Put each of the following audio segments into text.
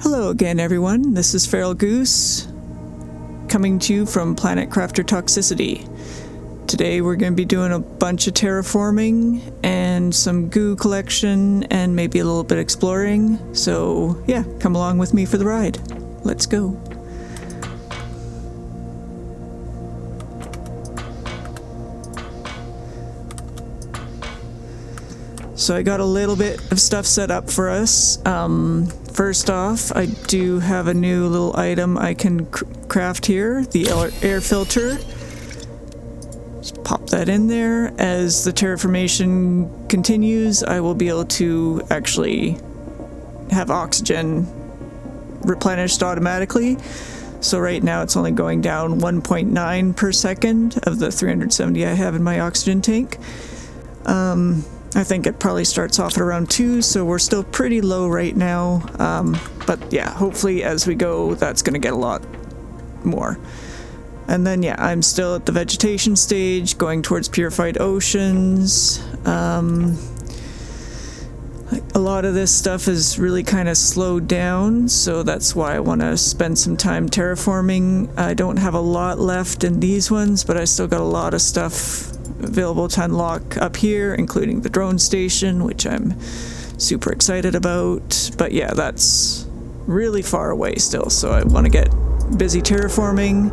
Hello again, everyone. This is Feral Goose, coming to you from Planet Crafter Toxicity. Today we're going to be doing a bunch of terraforming and some goo collection and maybe a little bit exploring. So yeah, come along with me for the ride. Let's go. So I got a little bit of stuff set up for us. First off, I do have a new little item I can craft here, the air filter. Just pop that in there. As the terraformation continues, I will be able to actually have oxygen replenished automatically. So right now it's only going down 1.9 per second of the 370 I have in my oxygen tank. I think it probably starts off at around 2, so we're still pretty low right now. But yeah, hopefully as we go, that's going to get a lot more. And then yeah, I'm still at the vegetation stage, going towards purified oceans. A lot of this stuff is really kind of slowed down, so that's why I want to spend some time terraforming. I don't have a lot left in these ones, but I still got a lot of stuff available to unlock up here, including the drone station, which I'm super excited about. But yeah, that's really far away still, so I want to get busy terraforming.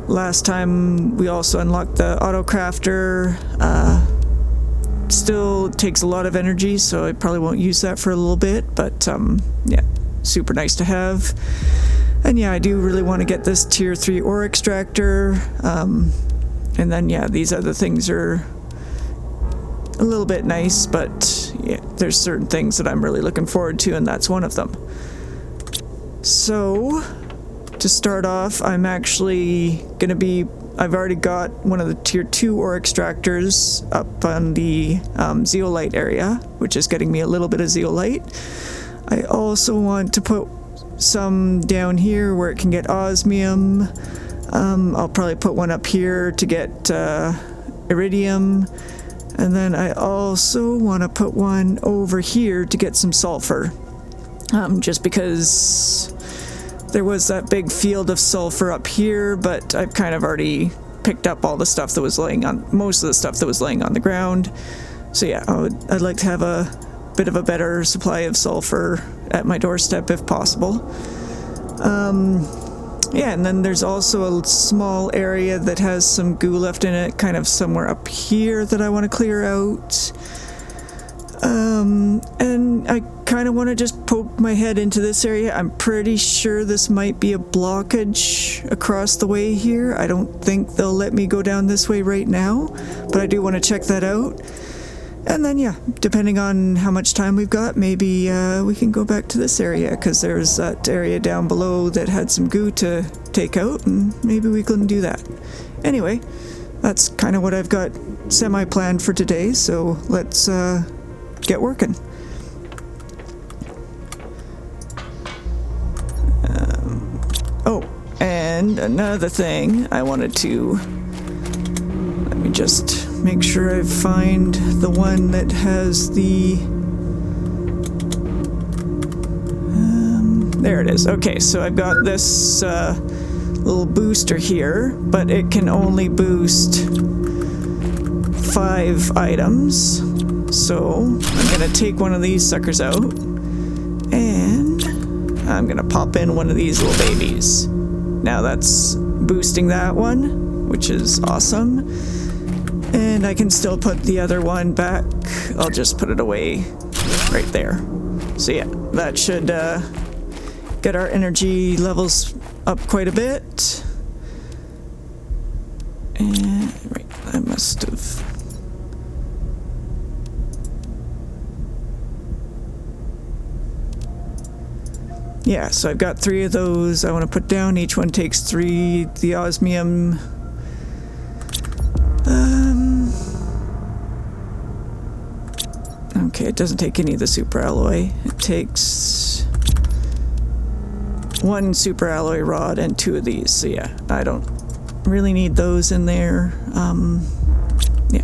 Last time we also unlocked the auto crafter. Still takes a lot of energy, so I probably won't use that for a little bit, but yeah, super nice to have. And yeah, I do really want to get this tier 3 ore extractor. And then, yeah, these other things are a little bit nice, but yeah, there's certain things that I'm really looking forward to, and that's one of them. So, to start off, I'm actually going to be... I've already got one of the tier 2 ore extractors up on the zeolite area, which is getting me a little bit of zeolite. I also want to put some down here where it can get osmium. I'll probably put one up here to get iridium, and then I also want to put one over here to get some sulfur, just because there was that big field of sulfur up here, but I've kind of already picked up all the stuff that was laying on, most of the stuff that was laying on the ground. So yeah, I'd like to have a bit of a better supply of sulfur at my doorstep if possible. Yeah, and then there's also a small area that has some goo left in it, kind of somewhere up here that I want to clear out. And I kind of want to just poke my head into this area. I'm pretty sure this might be a blockage across the way here. I don't think they'll let me go down this way right now, but I do want to check that out. And then, yeah, depending on how much time we've got, maybe we can go back to this area, because there's that area down below that had some goo to take out, and maybe we can do that. Anyway, that's kind of what I've got semi-planned for today, so let's get working. Oh, and another thing I wanted to... Let me just make sure I find the one that has the... there it is. Okay, so I've got this little booster here, but it can only boost 5 items. So I'm going to take one of these suckers out, and I'm going to pop in one of these little babies. Now that's boosting that one, which is awesome. And I can still put the other one back. I'll just put it away right there. So yeah, that should get our energy levels up quite a bit. And right, I must have... Yeah, so I've got 3 of those I want to put down. Each one takes 3. The osmium... Okay, it doesn't take any of the super alloy. It takes 1 super alloy rod and 2 of these. So yeah, I don't really need those in there. Yeah.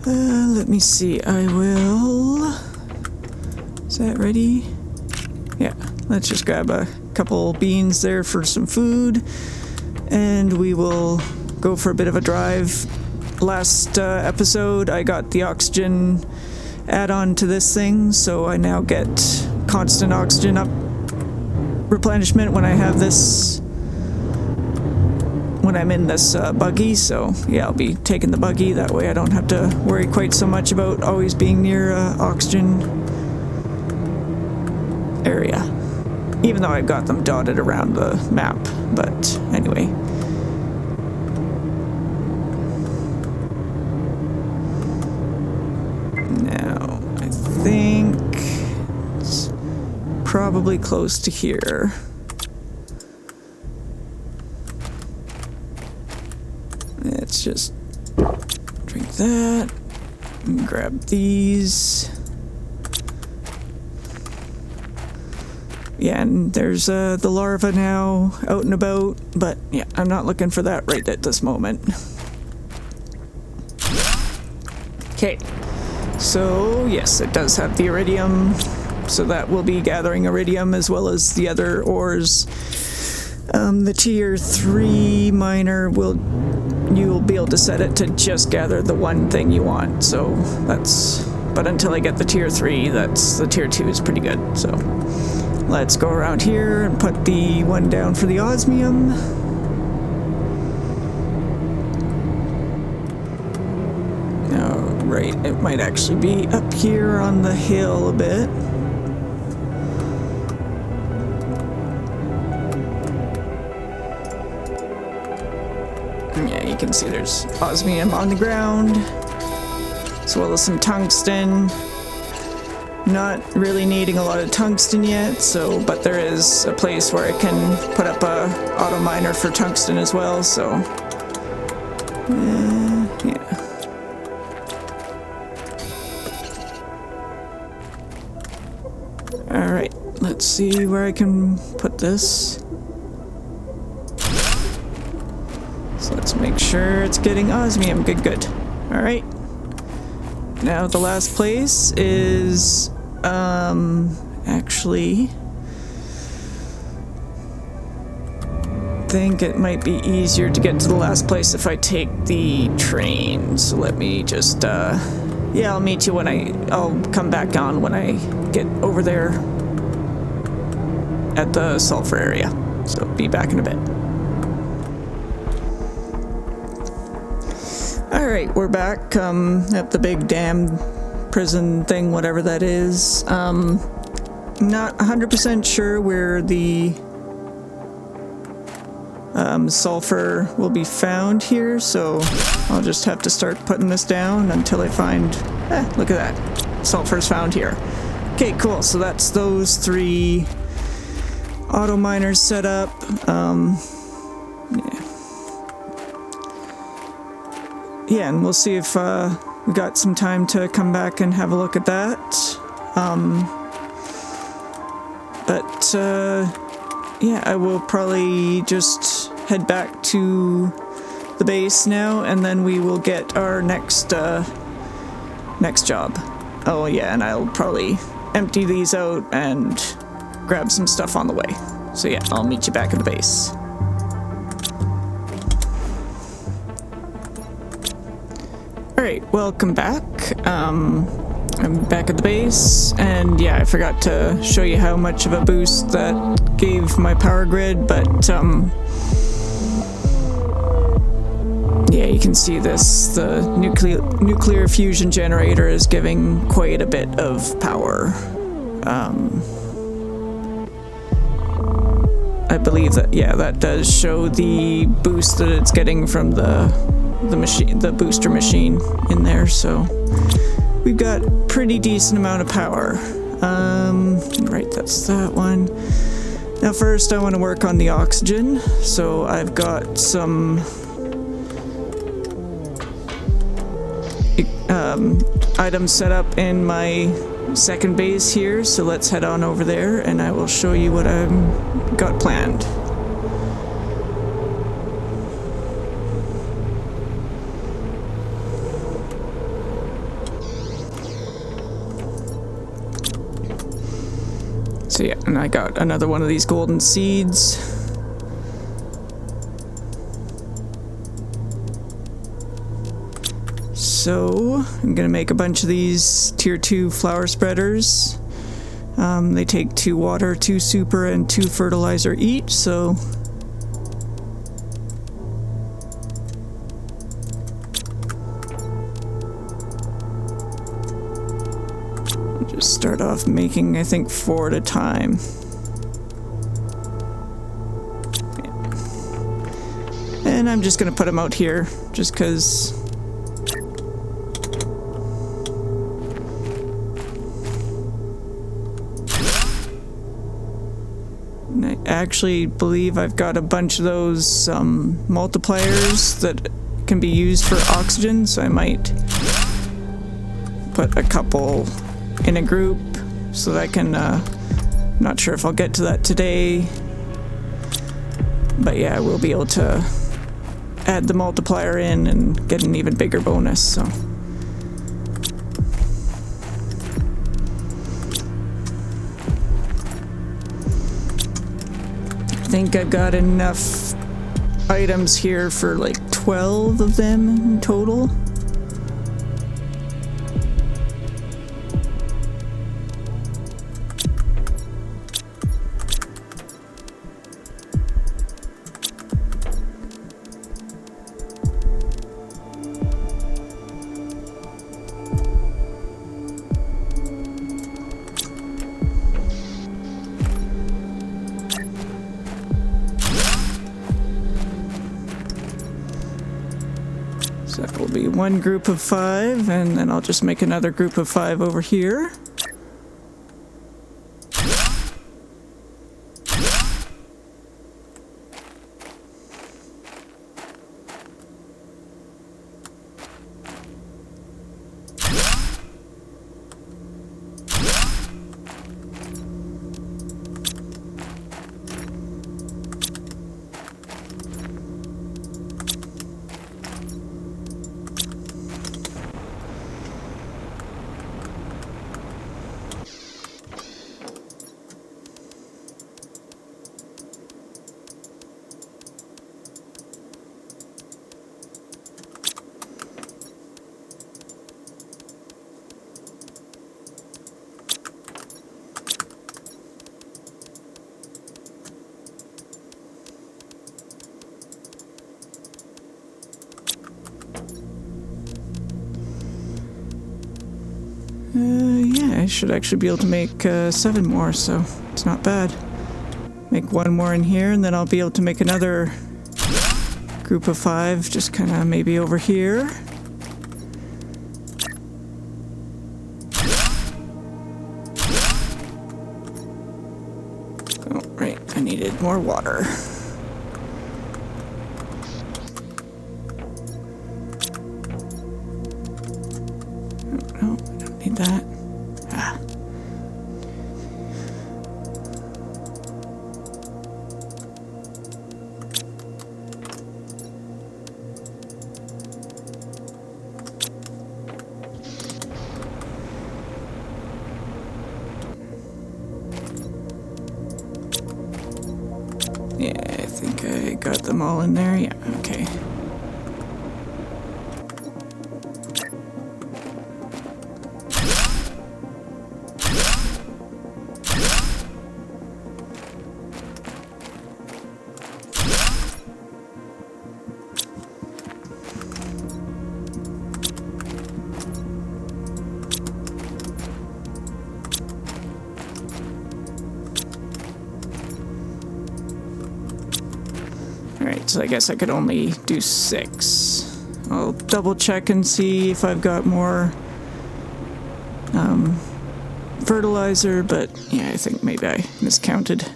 Let me see. I will... Is that ready? Yeah. Let's just grab a couple beans there for some food. And we will go for a bit of a drive. Last episode, I got the oxygen add-on to this thing, so I now get constant oxygen up replenishment when I have this, when I'm in this buggy. So yeah, I'll be taking the buggy, that way I don't have to worry quite so much about always being near oxygen area, even though I've got them dotted around the map. But anyway, now I think it's probably close to here. Let's just drink that and grab these. Yeah, and there's the larva now out and about, but yeah, I'm not looking for that right at this moment. Okay, so yes, it does have the iridium, so that will be gathering iridium as well as the other ores. The tier 3 miner you'll be able to set it to just gather the one thing you want, so that's, but until I get the tier 3, the tier 2 is pretty good, so. Let's go around here and put the one down for the osmium. Oh, right, it might actually be up here on the hill a bit. Yeah, you can see there's osmium on the ground, as well as some tungsten. Not really needing a lot of tungsten yet, so, but there is a place where I can put up a auto miner for tungsten as well, so yeah. Alright, let's see where I can put this. So let's make sure it's getting osmium. Good. Alright. Now the last place is, actually, I think it might be easier to get to the last place if I take the train. So let me just, yeah, I'll meet you when I'll come back on when I get over there at the sulfur area. So be back in a bit. Alright, we're back at the big dam prison thing, whatever that is. Not 100% sure where the sulfur will be found here, so I'll just have to start putting this down until I find... look at that. Sulfur's found here. Okay, cool. So that's those 3 auto miners set up. Yeah, and we'll see if we got some time to come back and have a look at that. Yeah, I will probably just head back to the base now, and then we will get our next job. Oh yeah, and I'll probably empty these out and grab some stuff on the way. So yeah, I'll meet you back at the base. Alright, welcome back. I'm back at the base, and yeah, I forgot to show you how much of a boost that gave my power grid, but yeah, you can see this. The nuclear fusion generator is giving quite a bit of power. I believe that, yeah, that does show the boost that it's getting from the booster machine in there, so we've got pretty decent amount of power. Right, that's that one. Now first I want to work on the oxygen, so I've got some items set up in my second base here, so let's head on over there and I will show you what I've got planned. So yeah, and I got another one of these golden seeds. So I'm gonna make a bunch of these tier 2 flower spreaders. They take 2 water, 2 super, and 2 fertilizer each, so I'll just start off making, I think, 4 at a time. Yeah. And I'm just gonna put them out here, just because I actually believe I've got a bunch of those multipliers that can be used for oxygen, so I might put a couple in a group so that I can, not sure if I'll get to that today, but yeah, I will be able to add the multiplier in and get an even bigger bonus, so. I think I've got enough items here for like 12 of them in total. So that will be one group of 5, and then I'll just make another group of 5 over here. Yeah, I should actually be able to make 7 more, so it's not bad. Make 1 more in here, and then I'll be able to make another group of 5, just kind of maybe over here. Oh, right, I needed more water. No, I don't need that. Ah. Yeah, I think I got them all in there. Yeah, okay. Alright, so I guess I could only do 6. I'll double check and see if I've got more fertilizer, but yeah, I think maybe I miscounted.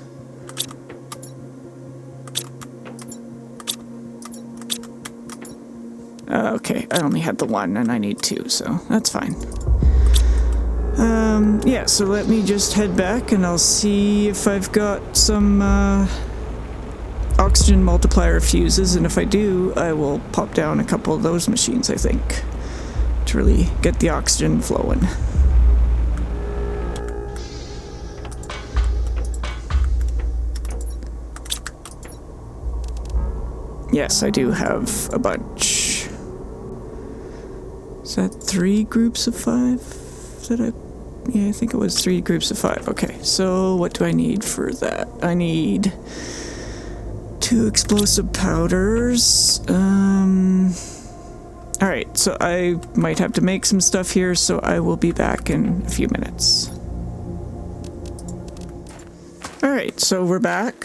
Okay, I only had the 1 and I need 2, so that's fine. Yeah, so let me just head back and I'll see if I've got some oxygen multiplier fuses, and if I do, I will pop down a couple of those machines, I think, to really get the oxygen flowing. Yes, I do have a bunch. Is that 3 groups of 5? Yeah, I think it was 3 groups of 5. Okay, so what do I need for that? I need 2 explosive powders. Alright, so I might have to make some stuff here, so I will be back in a few minutes. Alright, so we're back.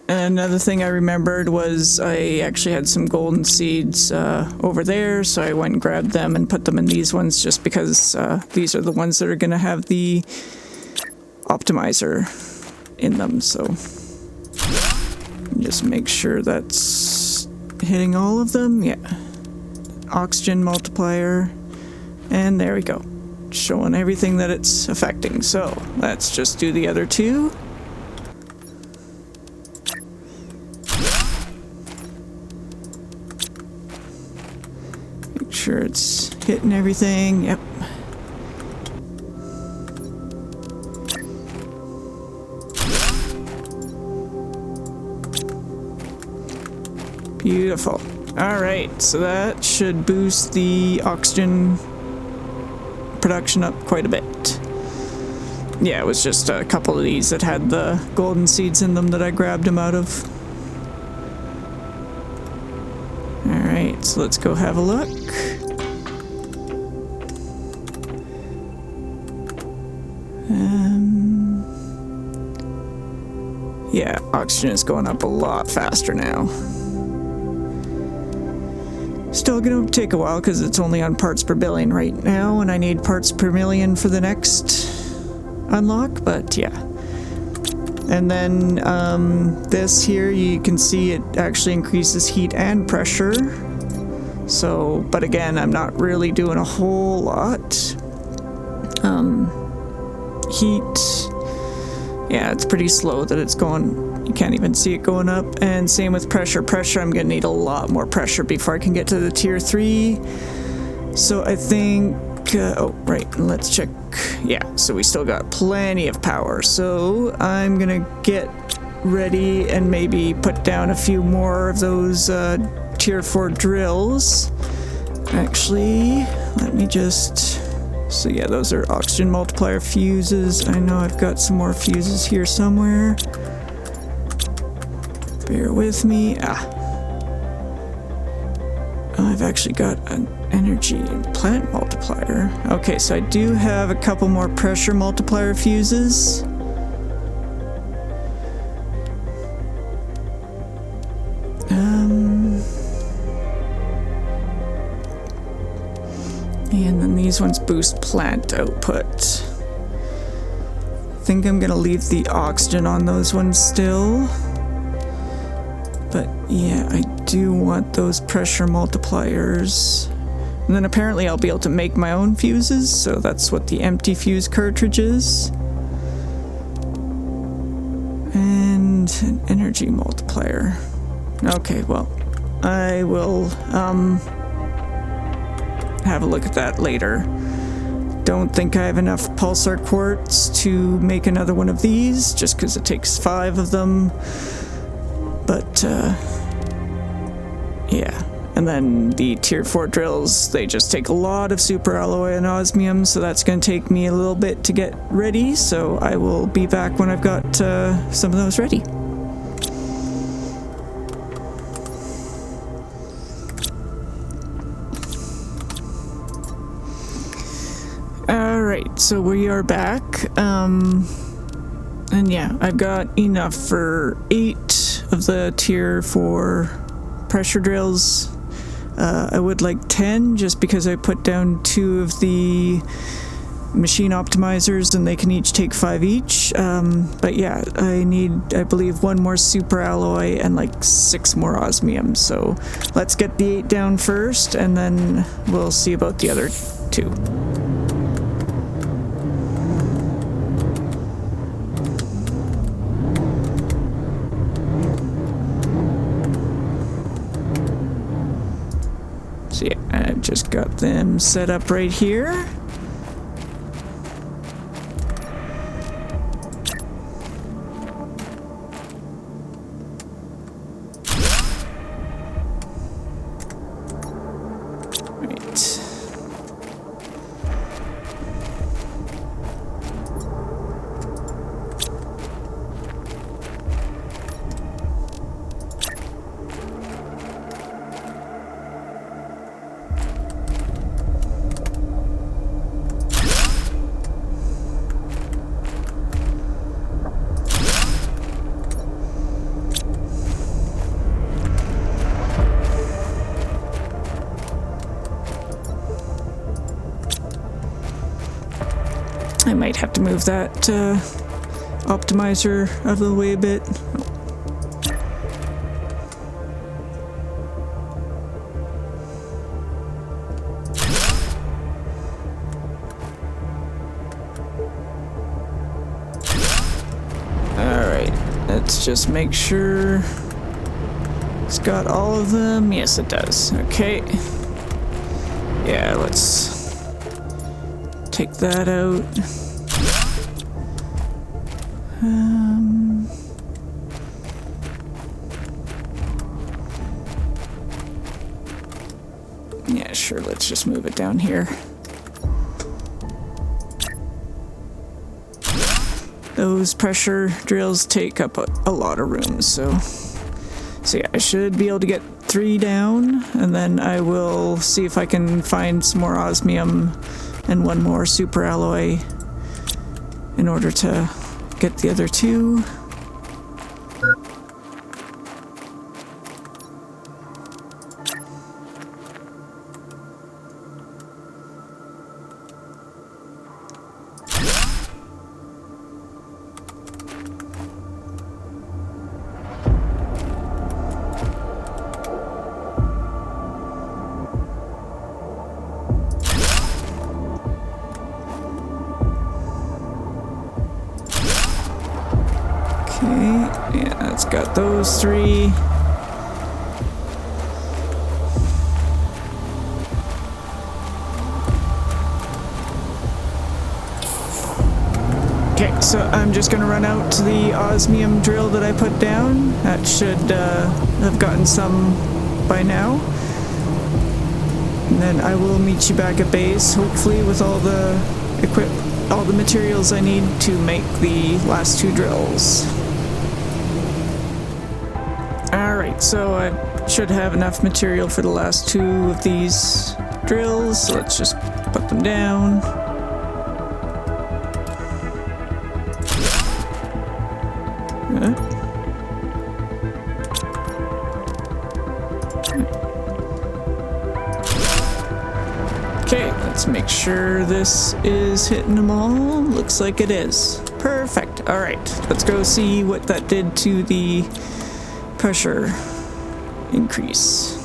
Another thing I remembered was I actually had some golden seeds over there, so I went and grabbed them and put them in these ones just because these are the ones that are going to have the optimizer in them, so just make sure that's hitting all of them. Yeah. Oxygen multiplier, and there we go. Showing everything that it's affecting. So let's just do the other 2. Make sure it's hitting everything. Yep. Beautiful. Alright, so that should boost the oxygen production up quite a bit. Yeah, it was just a couple of these that had the golden seeds in them that I grabbed them out of. Alright, so let's go have a look. Yeah, oxygen is going up a lot faster now. Still gonna take a while because it's only on parts per billion right now, and I need parts per million for the next unlock, but yeah. And then this here, you can see it actually increases heat and pressure. So, but again, I'm not really doing a whole lot. Heat, yeah, it's pretty slow that it's going. You can't even see it going up. And same with pressure. Pressure, I'm gonna need a lot more pressure before I can get to the tier 3. So I think, oh, right, let's check. Yeah, so we still got plenty of power. So I'm gonna get ready and maybe put down a few more of those tier 4 drills. Actually, let me just, so yeah, those are oxygen multiplier fuses. I know I've got some more fuses here somewhere. Bear with me. I've actually got an energy and plant multiplier. Okay, so I do have a couple more pressure multiplier fuses. And then these ones boost plant output. I think I'm gonna leave the oxygen on those ones still. But yeah, I do want those pressure multipliers. And then apparently I'll be able to make my own fuses, so that's what the empty fuse cartridge is. And an energy multiplier. Okay, well, I will have a look at that later. Don't think I have enough pulsar quartz to make another one of these, just because it takes 5 of them. But, yeah. And then the tier 4 drills, they just take a lot of super alloy and osmium, so that's going to take me a little bit to get ready, so I will be back when I've got some of those ready. Alright, so we are back. And yeah, I've got enough for 8 of the tier 4 pressure drills. I would like 10 just because I put down 2 of the machine optimizers and they can each take 5 each. But yeah, I need, I believe, 1 more super alloy and like 6 more osmium. So let's get the 8 down first and then we'll see about the other 2. So yeah, I've just got them set up right here. might have to move that optimizer out of the way a bit. Alright, let's just make sure it's got all of them. Yes, it does. Okay. Yeah, let's take that out. Yeah, sure, let's just move it down here. Those pressure drills take up a lot of room, so yeah, I should be able to get 3 down, and then I will see if I can find some more osmium and 1 more super alloy in order to get the other 2. Okay, yeah, it's got those 3. Okay, so I'm just gonna run out to the osmium drill that I put down. That should have gotten some by now. And then I will meet you back at base, hopefully with all the materials I need to make the last 2 drills. Alright, so I should have enough material for the last 2 of these drills, so let's just put them down. Okay, let's make sure this is hitting them all. Looks like it is. Perfect. Alright, let's go see what that did to the pressure increase.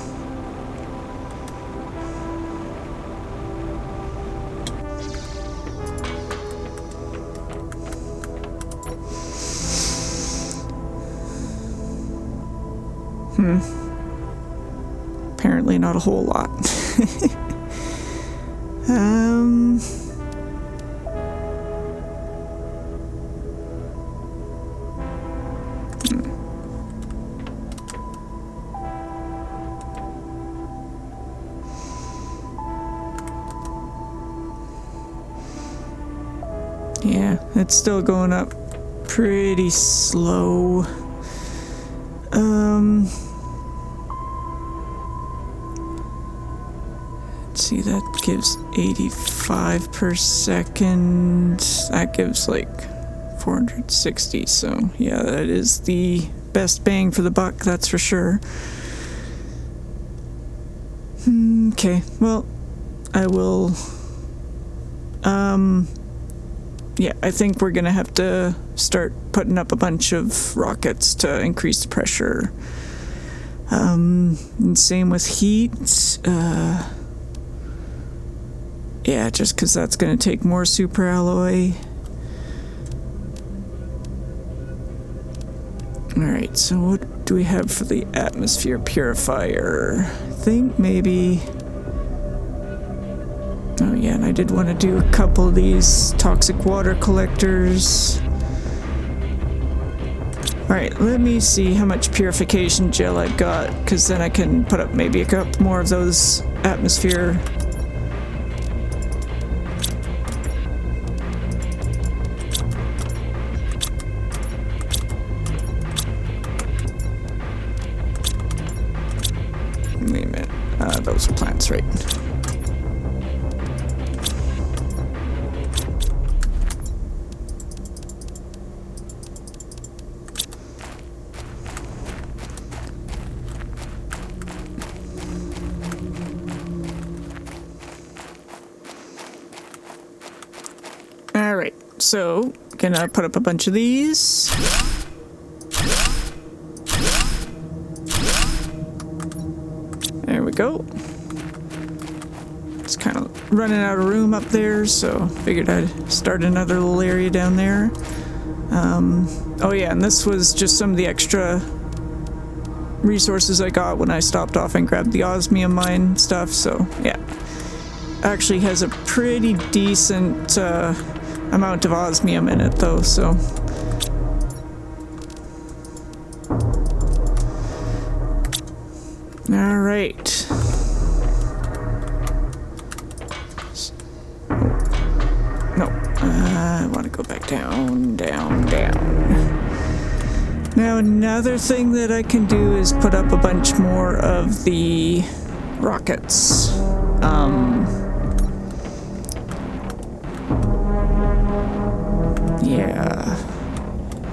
Apparently not a whole lot. Yeah, it's still going up pretty slow. Let's see, that gives 85 per second. That gives like 460, so yeah, that is the best bang for the buck, that's for sure. Okay, well, I will, yeah, I think we're gonna have to start putting up a bunch of rockets to increase the pressure. And same with heat. Yeah, just because that's gonna take more super alloy. Alright, so what do we have for the atmosphere purifier? I think maybe... Oh yeah, and I did want to do a couple of these toxic water collectors. Alright, let me see how much purification gel I've got, because then I can put up maybe a couple more of those atmosphere. Wait a minute, those are plants, right? Alright, so gonna put up a bunch of these. There we go. It's kind of running out of room up there, so figured I'd start another little area down there. Oh yeah, and this was just some of the extra resources I got when I stopped off and grabbed the osmium mine stuff, so yeah. Actually has a pretty decent amount of osmium in it though, so. All right. No, I want to go back down, down, down. Now another thing that I can do is put up a bunch more of the rockets. Yeah,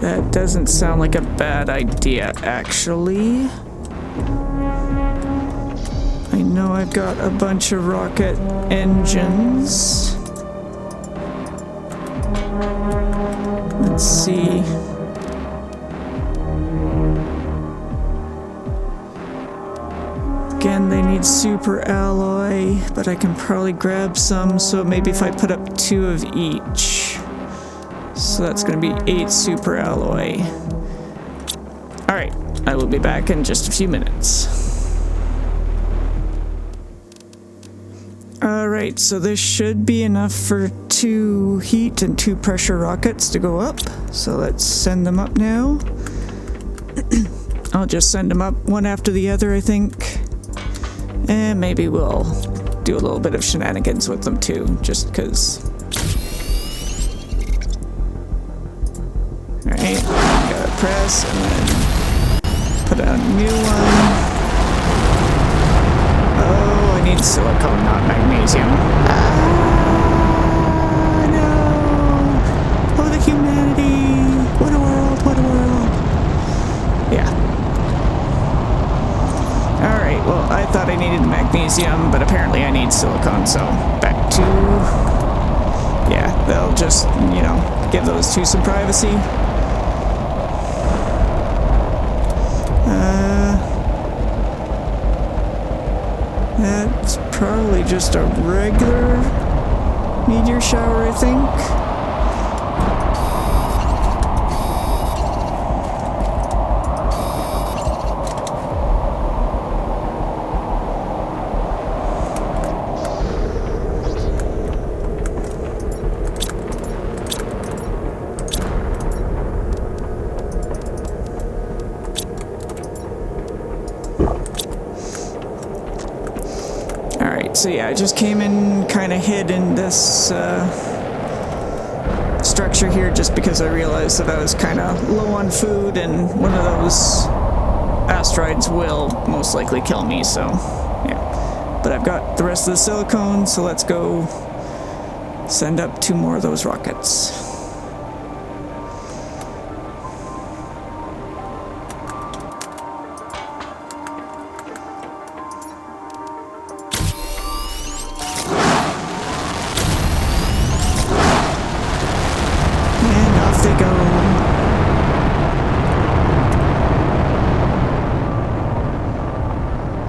that doesn't sound like a bad idea, actually. I know I've got a bunch of rocket engines. Let's see. Again, they need super alloy, but I can probably grab some, so maybe if I put up 2 of each. So that's going to be 8 super alloy. Alright, I will be back in just a few minutes. Alright, so this should be enough for 2 heat and 2 pressure rockets to go up. So let's send them up now. I'll just send them up one after the other, I think. And maybe we'll do a little bit of shenanigans with them too, just because. Alright, gotta press and then put a new one. Oh, I need silicone, not magnesium. Ah, no! Oh, the humanity! What a world, what a world! Yeah. Alright, well, I thought I needed magnesium, but apparently I need silicone, so back to... Yeah, they'll just, you know, give those two some privacy. That's probably just a regular meteor shower, I think. So yeah, I just came in kind of hid in this structure here just because I realized that I was kind of low on food and one of those asteroids will most likely kill me, so yeah. But I've got the rest of the silicone, so let's go send up 2 more of those rockets.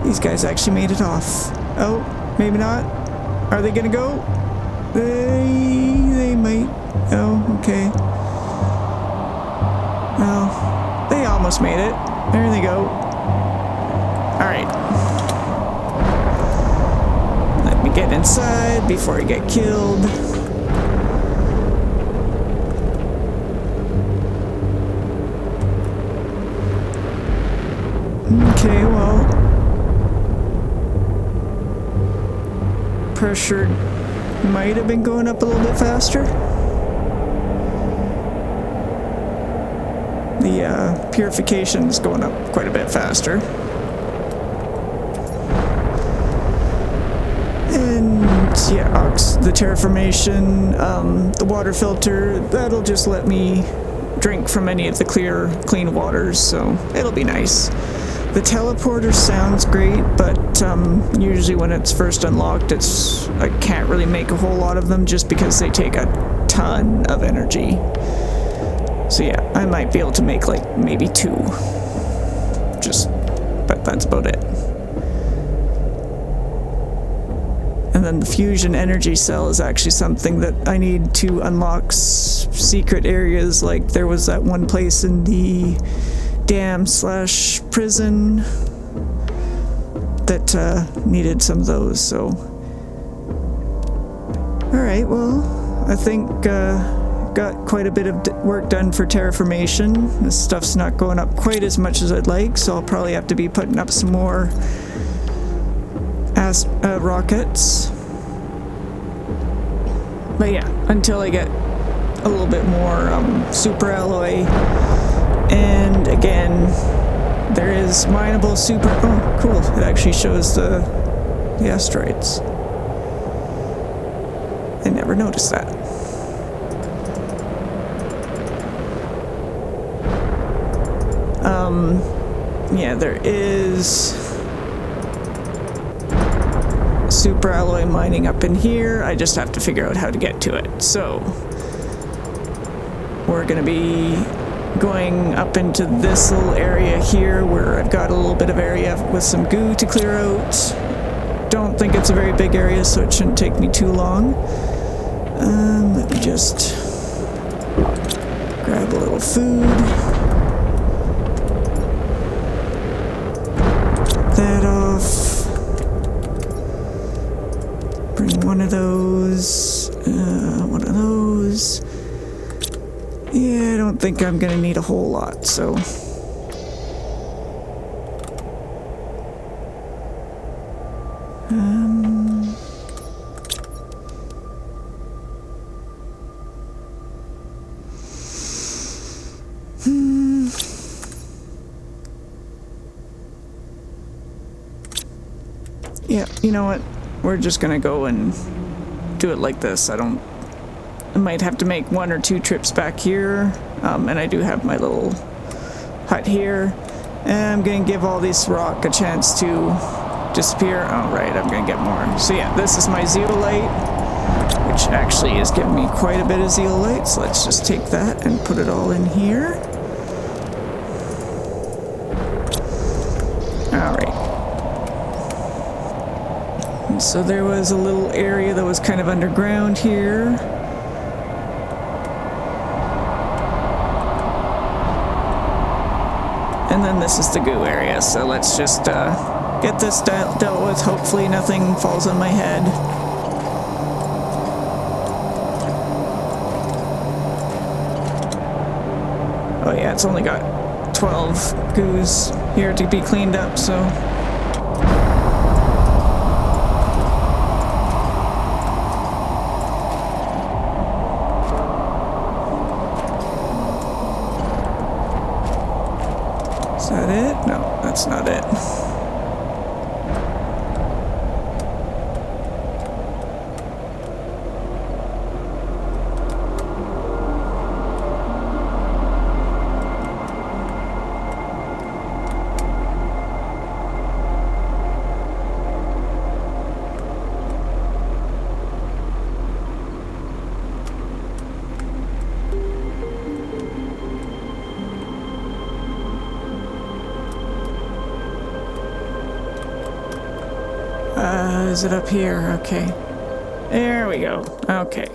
These guys actually made it off. Oh, maybe not. Are they gonna go? They might. Oh, okay. Well, they almost made it. There they go. Alright. Let me get inside before I get killed. Okay, well... pressure might have been going up a little bit faster. The purification is going up quite a bit faster. And yeah, the terraformation, the water filter, that'll just let me drink from any of the clean waters, so it'll be nice. The teleporter sounds great, but usually when it's first unlocked, I can't really make a whole lot of them just because they take a ton of energy. So yeah, I might be able to make like maybe 2. But that's about it. And then the fusion energy cell is actually something that I need to unlock secret areas. Like there was that one place in the dam/prison that needed some of those, so. Alright, well, I think got quite a bit of work done for terraformation. This stuff's not going up quite as much as I'd like, so I'll probably have to be putting up some more rockets. But yeah, until I get a little bit more super alloy. And again, there is mineable super... Oh, cool. It actually shows the asteroids. I never noticed that. Yeah, there is super alloy mining up in here. I just have to figure out how to get to it. So we're gonna be going up into this little area here where I've got a little bit of area with some goo to clear out. Don't think it's a very big area, so it shouldn't take me too long. Let me just grab a little food. That off. Bring one of those. One of those. Yeah, I don't think I'm gonna need a whole lot, so. Yeah, you know what? We're just gonna go and do it like this. I might have to make 1 or 2 trips back here, and I do have my little hut here. And I'm gonna give all this rock a chance to disappear. Oh, right, I'm gonna get more. So yeah, this is my zeolite, which actually is giving me quite a bit of zeolite. So let's just take that and put it all in here. All right. So there was a little area that was kind of underground here. And then this is the goo area, so let's just get this dealt with. Hopefully nothing falls on my head. Oh yeah, it's only got 12 goos here to be cleaned up, so... Is that it? No, that's not it. Is it up here? Okay. There we go. Okay.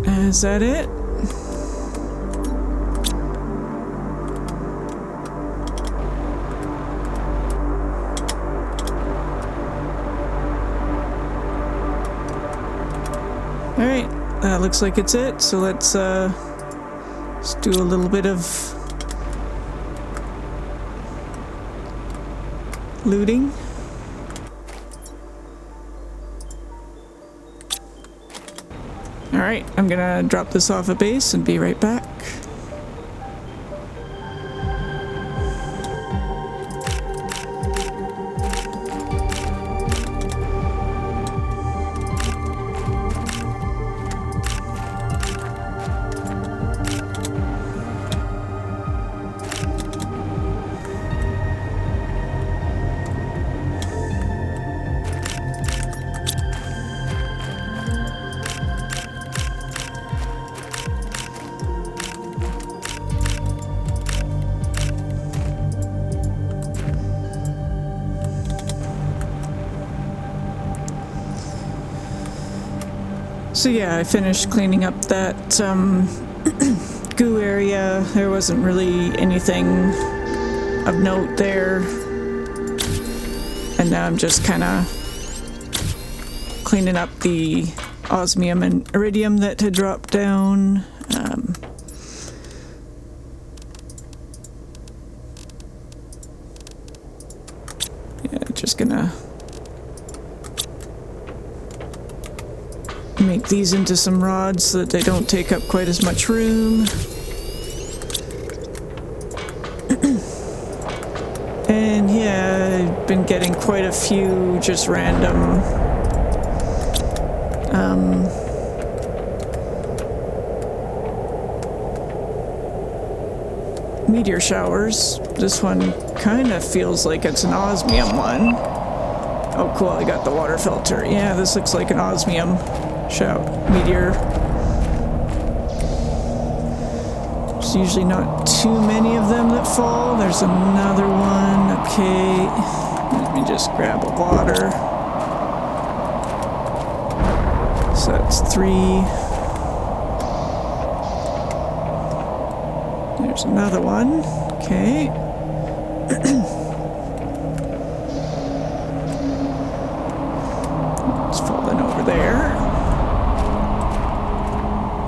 Is that it? Alright, that looks like it's it. So let's do a little bit of looting. Alright, I'm gonna drop this off at base and be right back. So yeah, I finished cleaning up that goo area. There wasn't really anything of note there. And now I'm just kind of cleaning up the osmium and iridium that had dropped down. Yeah, just gonna make these into some rods so that they don't take up quite as much room. And yeah, I've been getting quite a few just random meteor showers. This one kind of feels like it's an osmium one. Oh cool, I got the water filter. Yeah, this looks like an osmium meteor. There's usually not too many of them that fall. There's another one. Okay, let me just grab a water. So that's 3. There's another one. Okay. It's falling over there.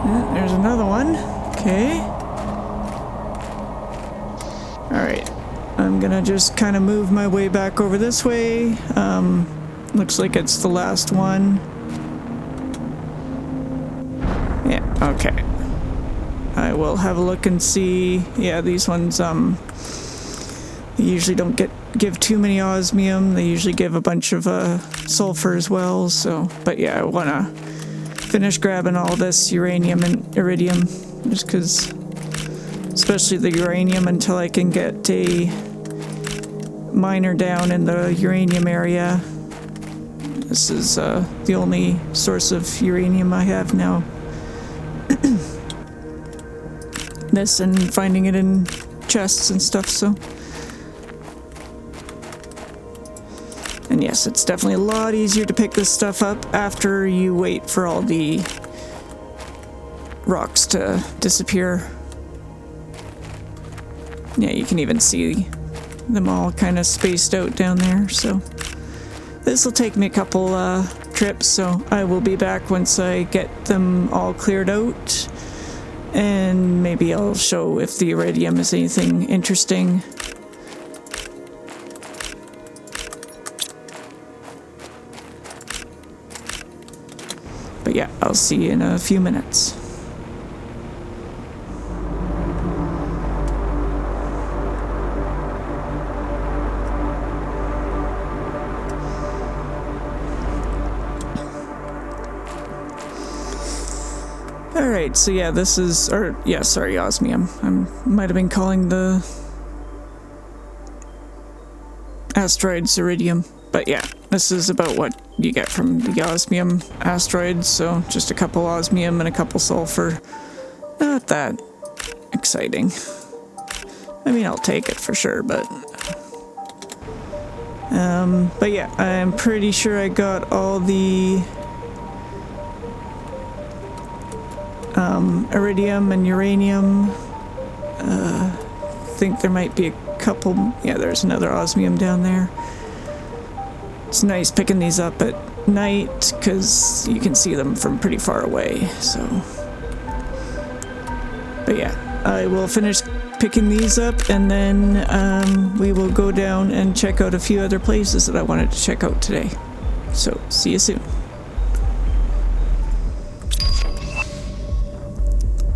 Yeah, there's another one. Okay. Alright. I'm gonna just kind of move my way back over this way. Looks like it's the last one. Yeah, okay. I will have a look and see. Yeah, these ones, they usually don't give too many osmium. They usually give a bunch of sulfur as well. So, but yeah, I want to finish grabbing all this uranium and iridium, just because, especially the uranium, until I can get a miner down in the uranium area. This is the only source of uranium I have now. This and finding it in chests and stuff, so. And yes, it's definitely a lot easier to pick this stuff up after you wait for all the rocks to disappear. Yeah, you can even see them all kind of spaced out down there, so. This will take me a couple trips, so I will be back once I get them all cleared out. And maybe I'll show if the iridium is anything interesting. But yeah, I'll see you in a few minutes. Alright, so yeah, this is, osmium. I might have been calling the asteroids iridium, but yeah, this is about what you get from the osmium asteroids, so just a couple osmium and a couple sulfur. Not that exciting. I mean, I'll take it for sure, but yeah, I'm pretty sure I got all the iridium and uranium. I think there might be a couple. Yeah, there's another osmium down there. It's nice picking these up at night because you can see them from pretty far away. So, but yeah, I will finish picking these up and then we will go down and check out a few other places that I wanted to check out today. So, see you soon.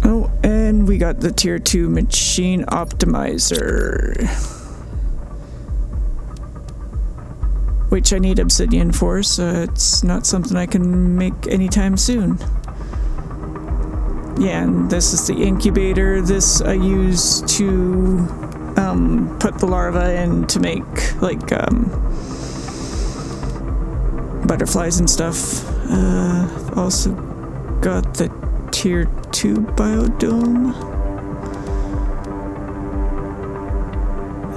Oh, and we got the tier 2 machine optimizer, which I need obsidian for, so it's not something I can make anytime soon. Yeah, and this is the incubator. This I use to put the larva in to make like butterflies and stuff. I've also got the tier 2 biodome.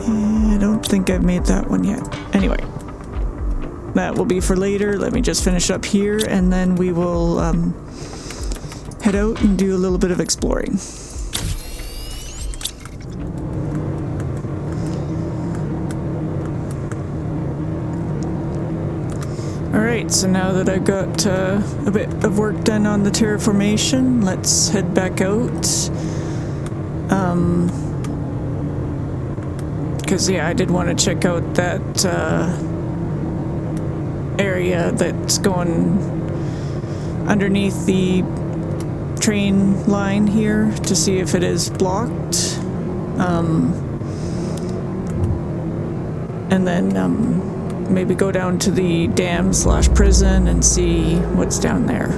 Yeah, I don't think I've made that one yet. Anyway, that will be for later. Let me just finish up here, and then we will head out and do a little bit of exploring. Alright, so now that I've got a bit of work done on the terraformation, let's head back out. Because, yeah, I did want to check out that area that's going underneath the train line here to see if it is blocked. And then maybe go down to the dam/prison and see what's down there.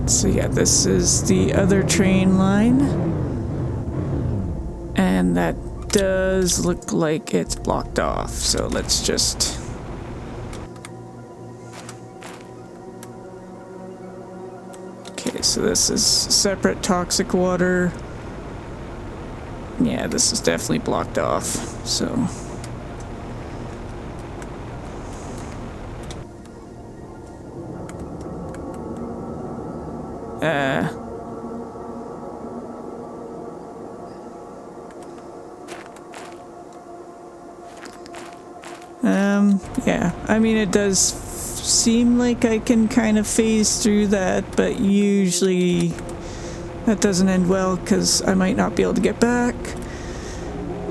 So yeah, this is the other train line, and that does look like it's blocked off, so let's just... Okay, so this is separate toxic water. Yeah, this is definitely blocked off, so... Yeah, I mean, it does seem like I can kind of phase through that, but usually that doesn't end well because I might not be able to get back.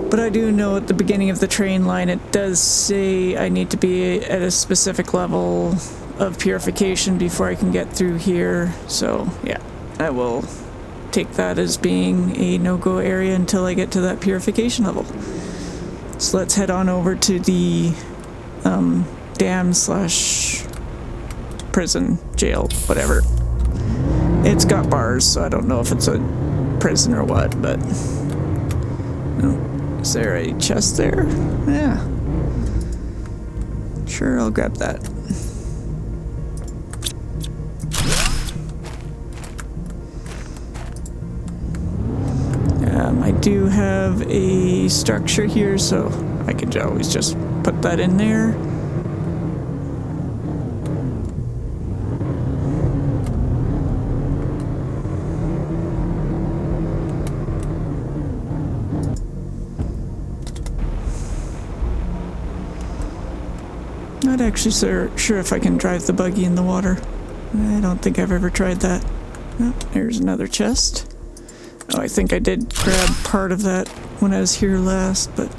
But I do know at the beginning of the train line it does say I need to be at a specific level of purification before I can get through here, so yeah, I will take that as being a no-go area until I get to that purification level. So let's head on over to the dam/prison, jail, whatever. It's got bars, so I don't know if it's a prison or what, but... Oh, is there a chest there? Yeah. Sure, I'll grab that. I do have a structure here, so I can always just put that in there. Not actually sure if I can drive the buggy in the water. I don't think I've ever tried that. Oh, there's another chest. Oh, I think I did grab part of that when I was here last, but...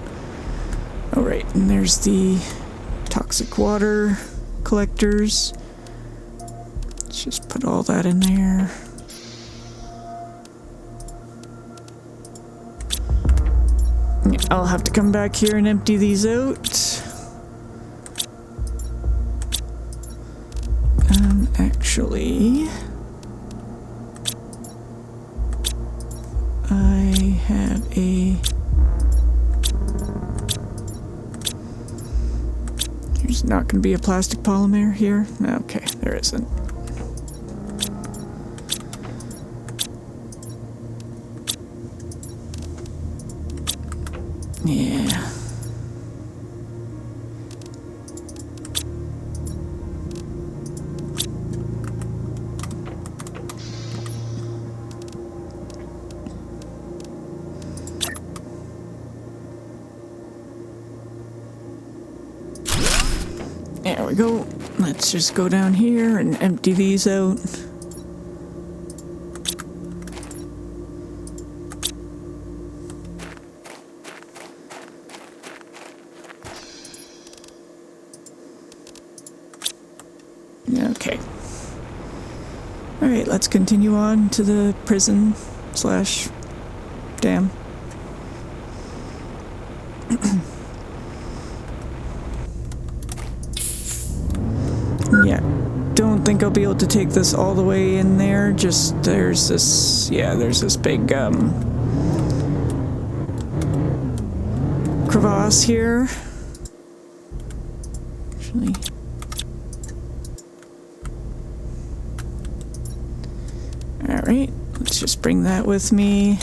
Oh, right, and there's the toxic water collectors. Let's just put all that in there. I'll have to come back here and empty these out. Actually... I have a... There's not going to be a plastic polymer here? Okay, there isn't. Yeah. There we go. Let's just go down here and empty these out. Okay. Alright, let's continue on to the prison slash dam. Yeah, don't think I'll be able to take this all the way in there. Just there's this big crevasse here. Actually, alright, let's just bring that with me.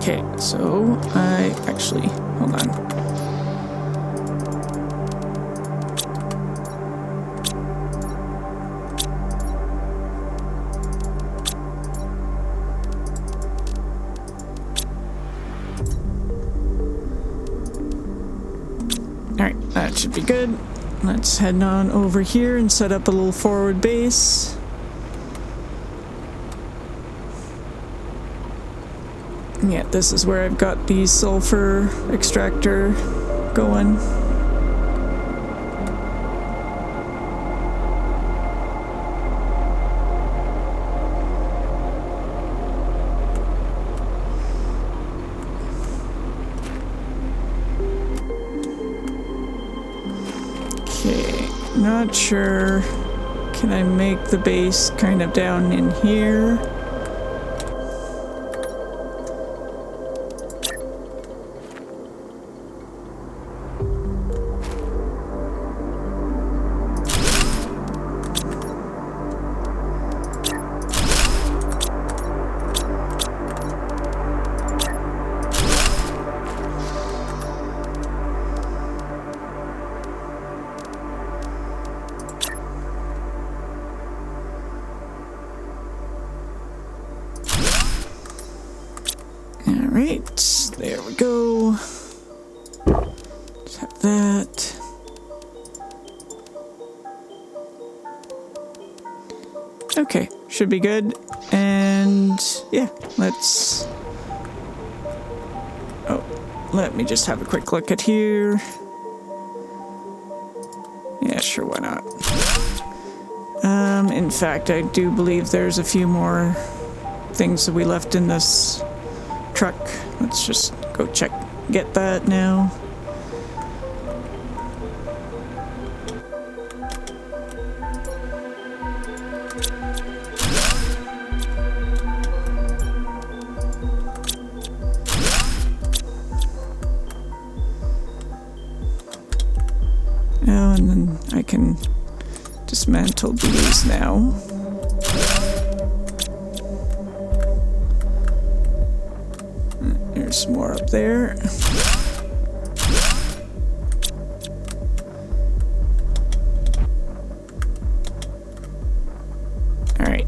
Okay, so I actually, hold on. Alright, that should be good. Let's head on over here and set up a little forward base. Yeah, this is where I've got the sulfur extractor going. Okay, not sure. Can I make the base kind of down in here? Alright, there we go. Let's have that. Okay, should be good. And yeah, let's... Oh, let me just have a quick look at here. Yeah, sure, why not? In fact, I do believe there's a few more things that we left in this truck. Let's just go get that now. Oh, and then I can dismantle these now. There's more up there. All right.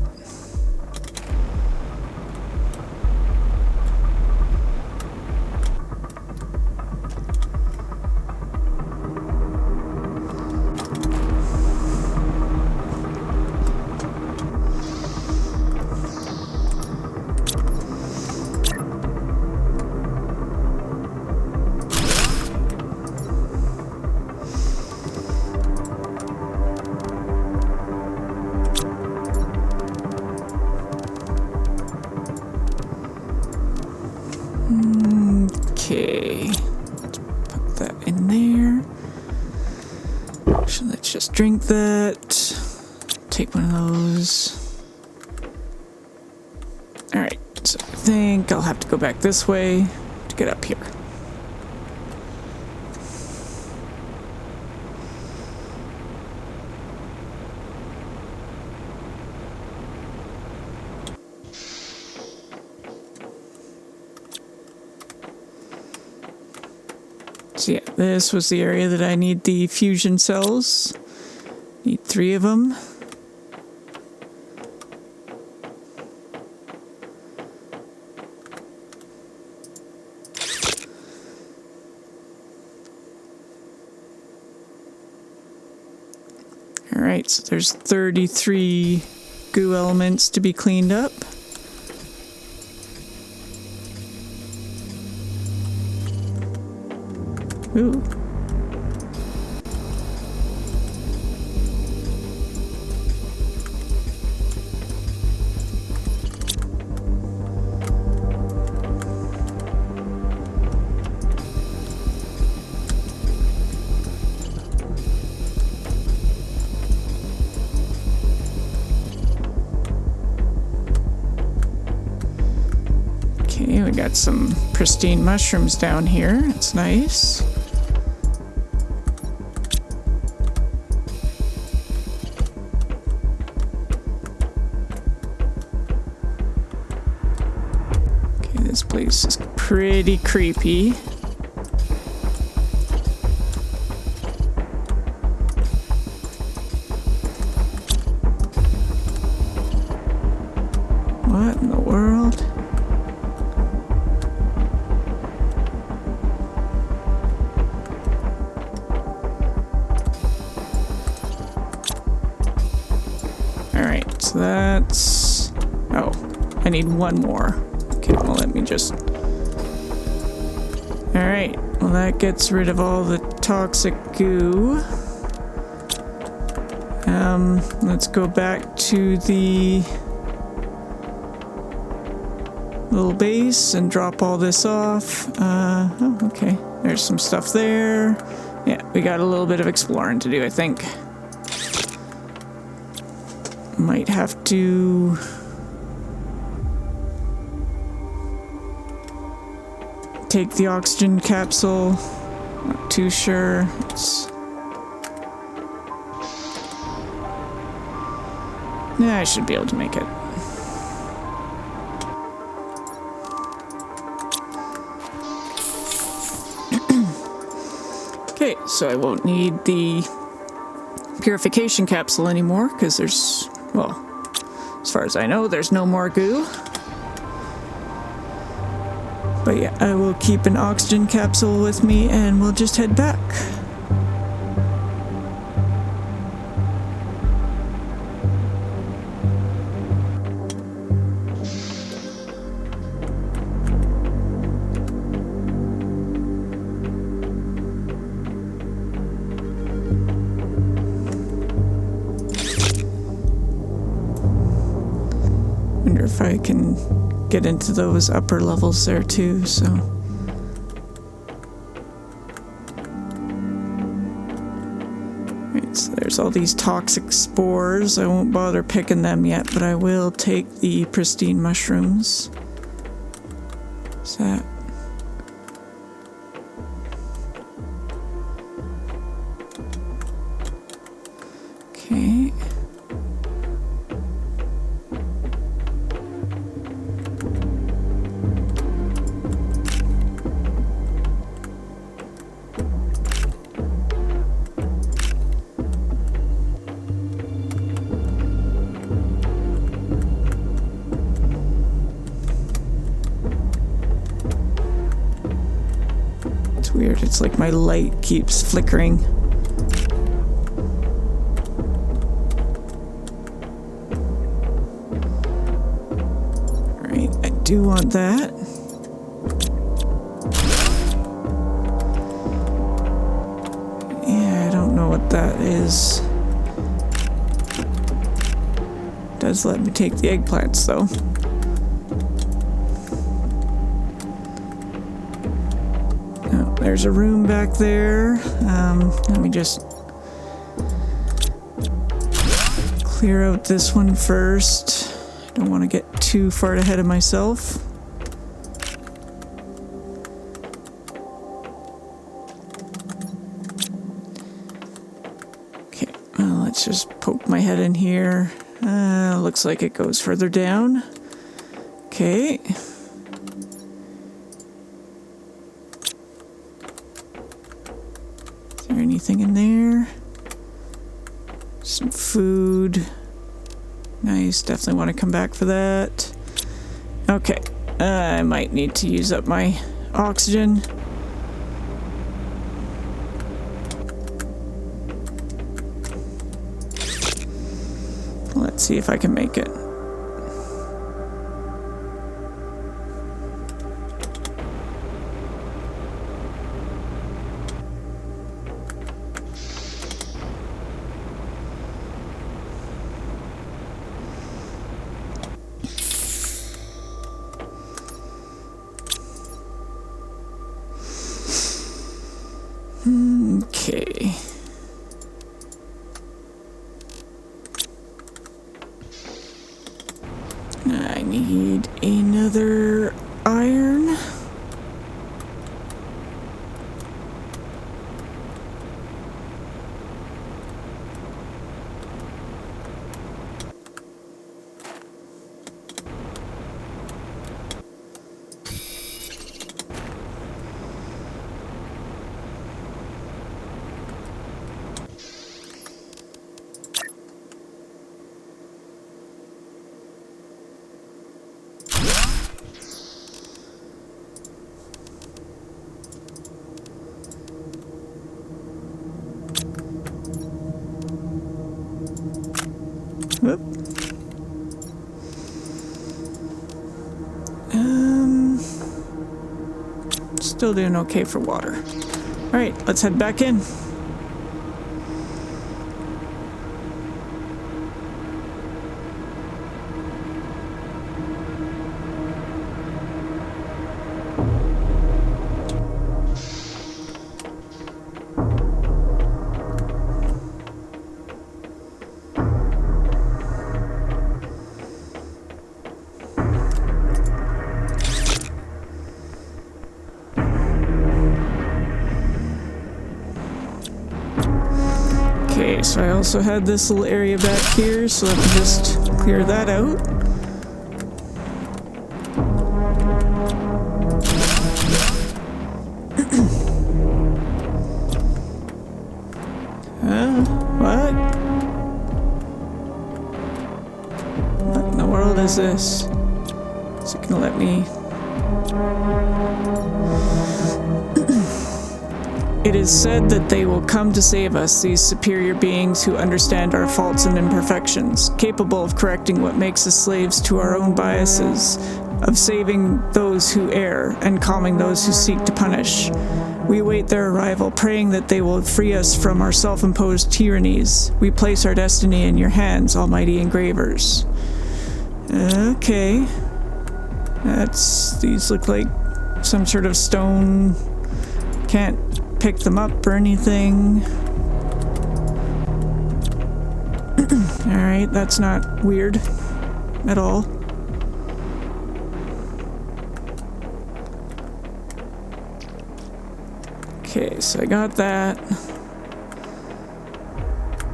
Okay, let's put that in there. So let's just drink that. Take one of those. Alright, so I think I'll have to go back this way to get up here. So yeah, this was the area that I need the fusion cells. Need 3 of them. Alright, so there's 33 goo elements to be cleaned up. Ooh. Okay, we got some pristine mushrooms down here. That's nice. Okay, this place is pretty creepy. What in the world? Alright, so that's... Oh, I need one more. Okay, well let me just... Alright, well that gets rid of all the toxic goo. Let's go back to the little base and drop all this off. Oh, okay. There's some stuff there. Yeah, we got a little bit of exploring to do, I think. Might have to... take the oxygen capsule. Not too sure. Yeah, I should be able to make it. Okay, so I won't need the purification capsule anymore because there's, well, as far as I know, there's no more goo. But yeah, I will keep an oxygen capsule with me and we'll just head back. Wonder if I can get into those upper levels there too, so. Right, so there's all these toxic spores. I won't bother picking them yet, but I will take the pristine mushrooms. What's that? Okay. Weird, it's like my light keeps flickering. Alright, I do want that. Yeah, I don't know what that is. It does let me take the eggplants though. There's a room back there. Let me just clear out this one first. I don't want to get too far ahead of myself. Okay, well, let's just poke my head in here. Looks like it goes further down. Okay. Anything in there? Some food. Nice, definitely want to come back for that. Okay, I might need to use up my oxygen. Let's see if I can make it. Okay. I need another iron. Whoop. Still doing okay for water. Alright, let's head back in. Okay, so I also had this little area back here, so let me just clear that out. What? What in the world is this? Is it gonna let me... It is said that they will come to save us, these superior beings who understand our faults and imperfections, capable of correcting what makes us slaves to our own biases, of saving those who err and calming those who seek to punish. We await their arrival, praying that they will free us from our self-imposed tyrannies. We place our destiny in your hands, almighty engravers. Okay. These look like some sort of stone. Can't pick them up or anything. Alright, that's not weird at all. Okay, so I got that.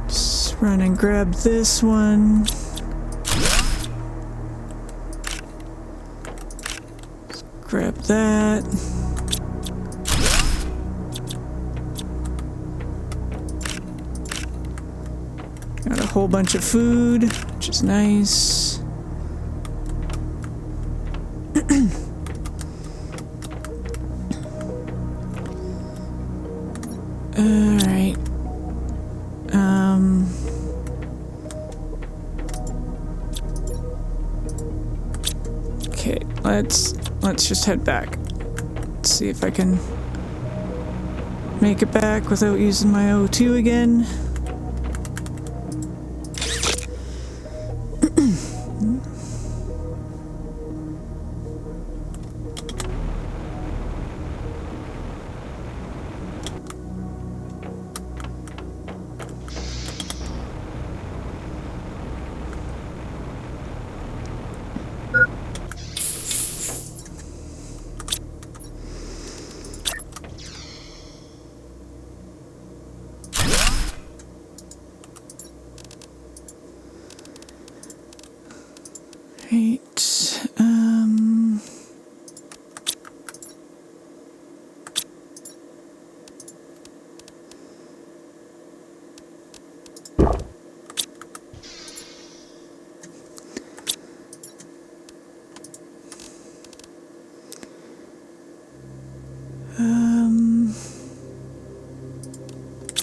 Just run and grab this one. Let's grab that. Got a whole bunch of food, which is nice. Alright. Okay, let's just head back. Let's see if I can make it back without using my O2 again. Right,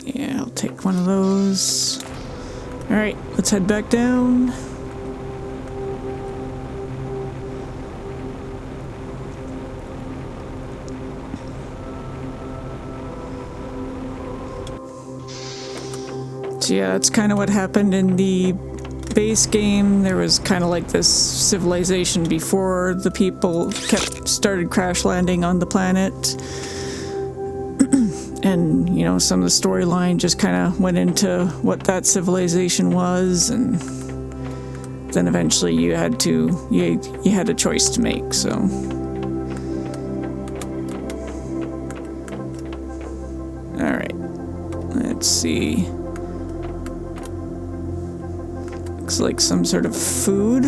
yeah, I'll take one of those. Alright, let's head back down. So yeah, that's kind of what happened in the base game. There was kind of like this civilization before the people started crash landing on the planet. And, you know, some of the storyline just kind of went into what that civilization was, and then eventually you had a choice to make, so. Alright, let's see. Looks like some sort of food.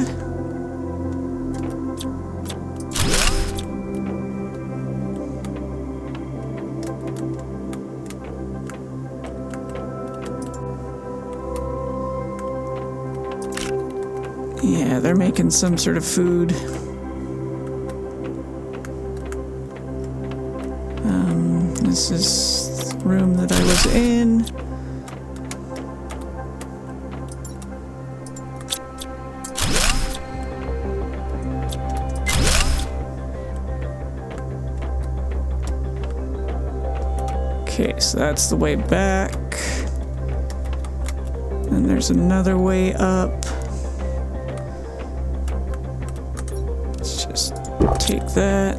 Yeah, they're making some sort of food. This is the room that I was in. Okay, so that's the way back. And there's another way up. Let's just take that.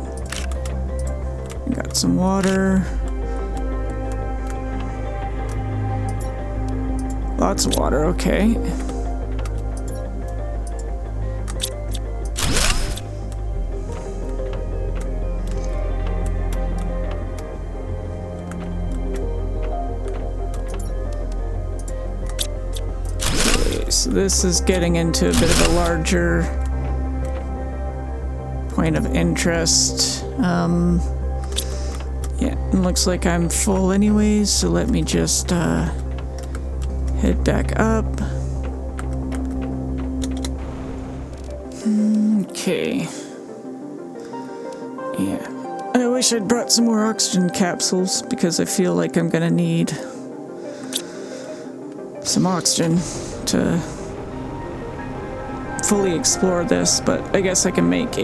Got some water. Lots of water, okay. So this is getting into a bit of a larger point of interest. Yeah, it looks like I'm full anyways, so let me just head back up. Okay. Yeah. I wish I'd brought some more oxygen capsules, because I feel like I'm gonna need some oxygen to fully explore this, but I guess I can make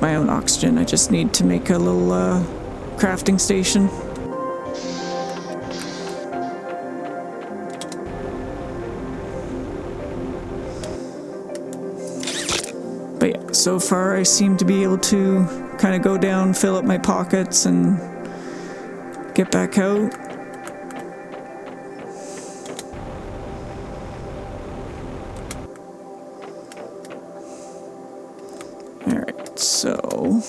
my own oxygen. I just need to make a little crafting station. But yeah, so far I seem to be able to kind of go down, fill up my pockets, and get back out. Alright, so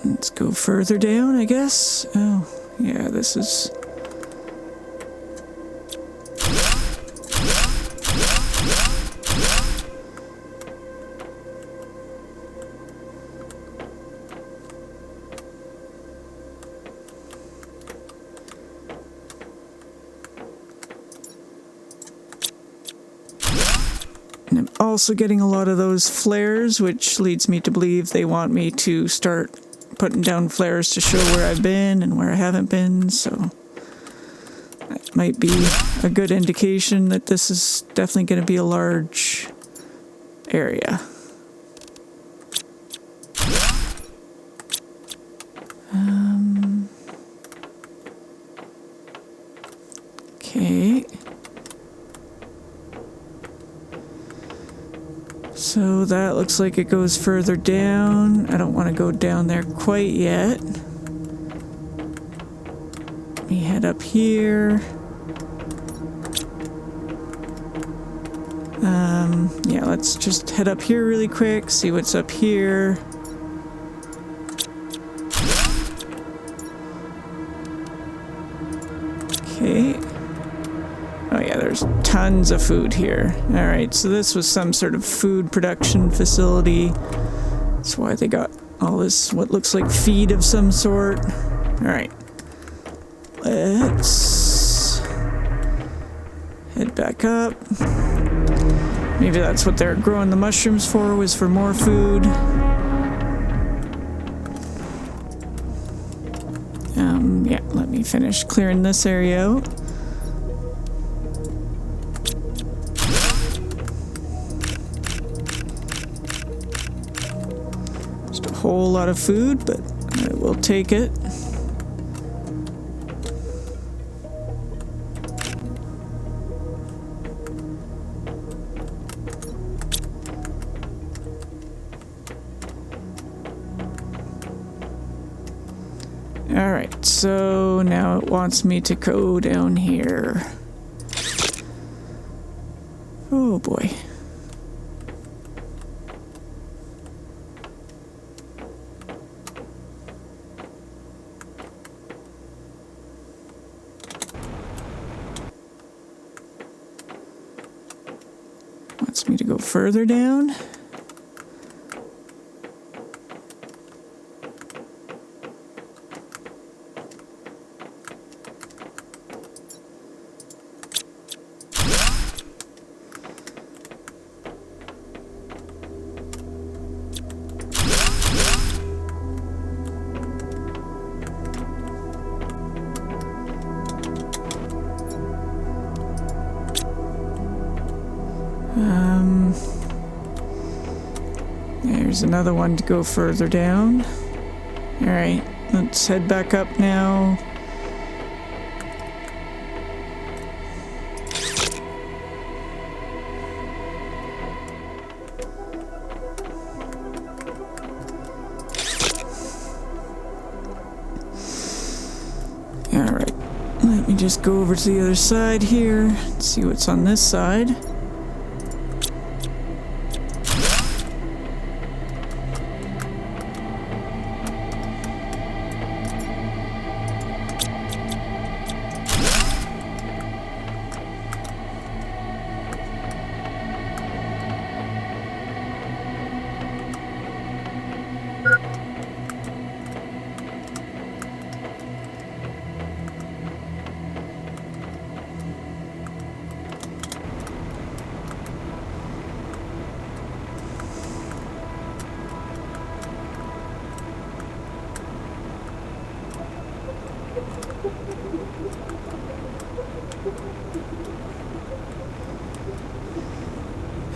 let's go further down, I guess. Oh, yeah, this is... And I'm also getting a lot of those flares, which leads me to believe they want me to start putting down flares to show where I've been and where I haven't been, so that might be a good indication that this is definitely going to be a large area. Okay. So that looks like it goes further down. I don't want to go down there quite yet. Let me head up here. Yeah, let's just head up here really quick, see what's up here. Okay. Oh yeah, there's tons of food here. Alright, so this was some sort of food production facility. That's why they got all this, what looks like feed of some sort. Alright. Let's head back up. Maybe that's what they're growing the mushrooms for, was for more food. Yeah, let me finish clearing this area out. Just a whole lot of food, but I will take it. Alright, so now it wants me to go down here. Oh boy. Wants me to go further down. There's another one to go further down. Alright, let's head back up now. Alright, let me just go over to the other side here, see what's on this side.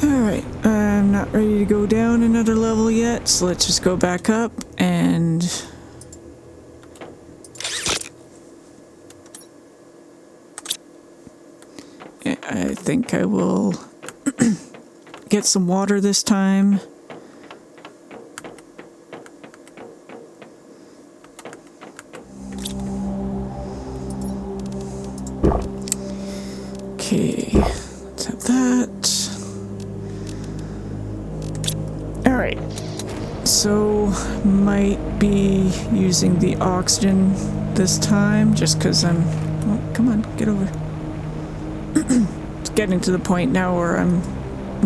Alright, I'm not ready to go down another level yet, so let's just go back up and... I think I will get some water this time. Okay, let's have that. Alright, so might be using the oxygen this time just because I'm... Oh, come on, get over. It's getting to the point now where I'm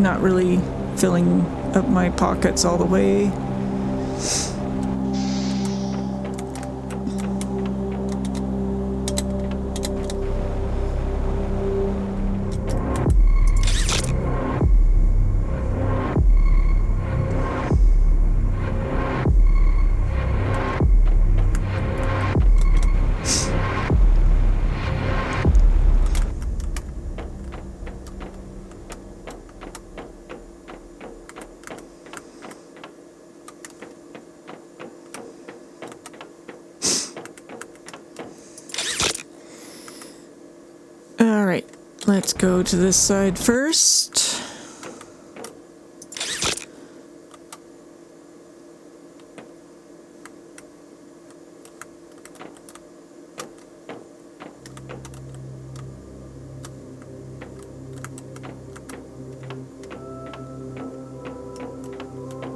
not really filling up my pockets all the way. Alright, let's go to this side first.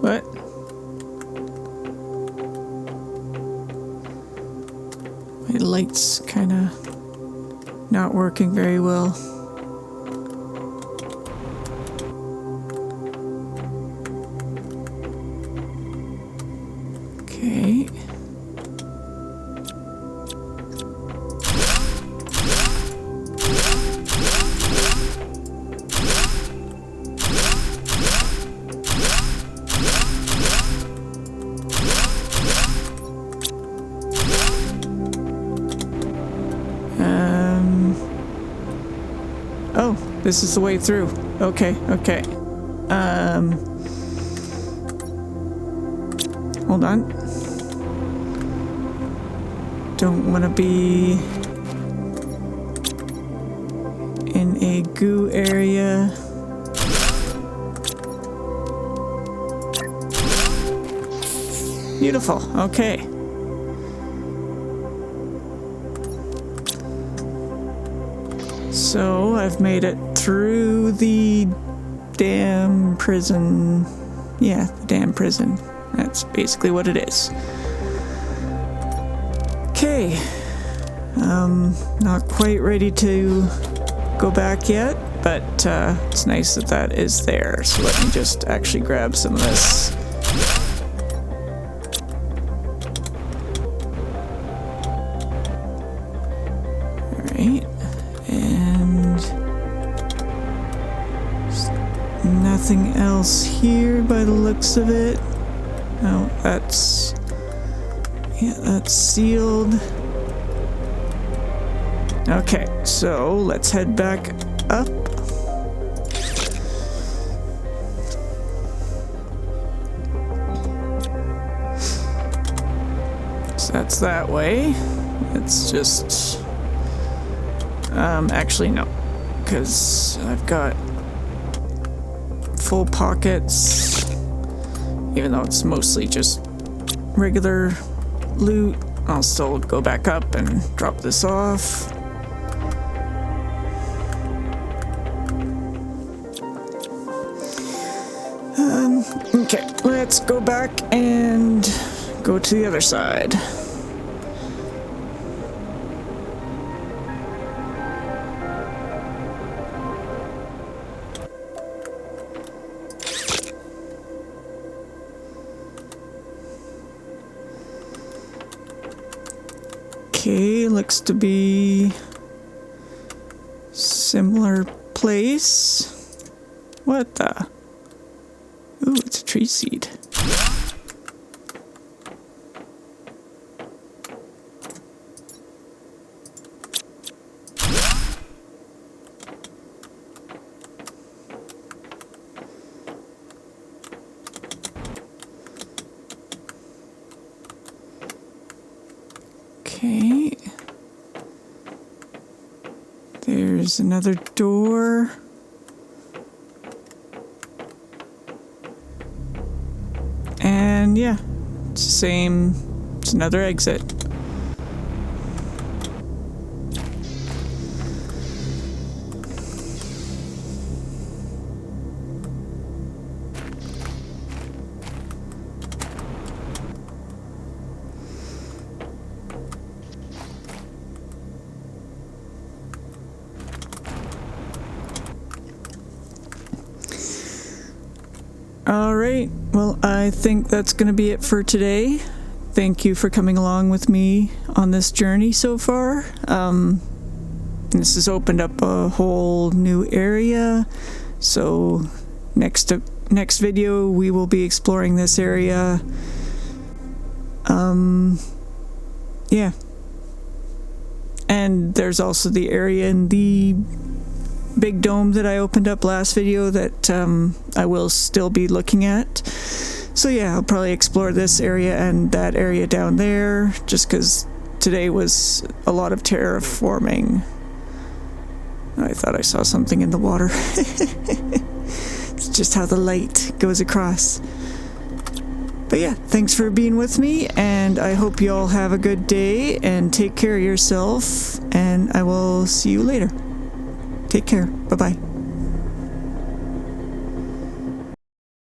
What? My light's kinda not working very well. Okay. this is the way through. Okay, okay. Hold on. Don't want to be in a goo area. Beautiful. Okay. So I've made it through the damn prison. Yeah, the damn prison. That's basically what it is. Okay. Not quite ready to go back yet, but it's nice that that is there. So let me just actually grab some of this. Alright. And nothing else here by the looks of it. Oh, that's... yeah, that's sealed. Okay, so let's head back up. So that's that way. Let's just... actually no, because I've got full pockets, even though it's mostly just regular loot. I'll still go back up and drop this off. Okay, let's go back and go to the other side. Okay, looks to be similar place. What the? Ooh, it's a tree seed. Okay. There's another door. And yeah, it's the same, it's another exit. Alright, well, I think that's going to be it for today. Thank you for coming along with me on this journey so far. This has opened up a whole new area, so next video we will be exploring this area. Yeah. And there's also the area in the big dome that I opened up last video that I will still be looking at. So yeah, I'll probably explore this area and that area down there, just because today was a lot of terraforming. I thought I saw something in the water. It's just how the light goes across. But yeah, thanks for being with me, and I hope you all have a good day and take care of yourself, and I will see you later. Take care. Bye-bye.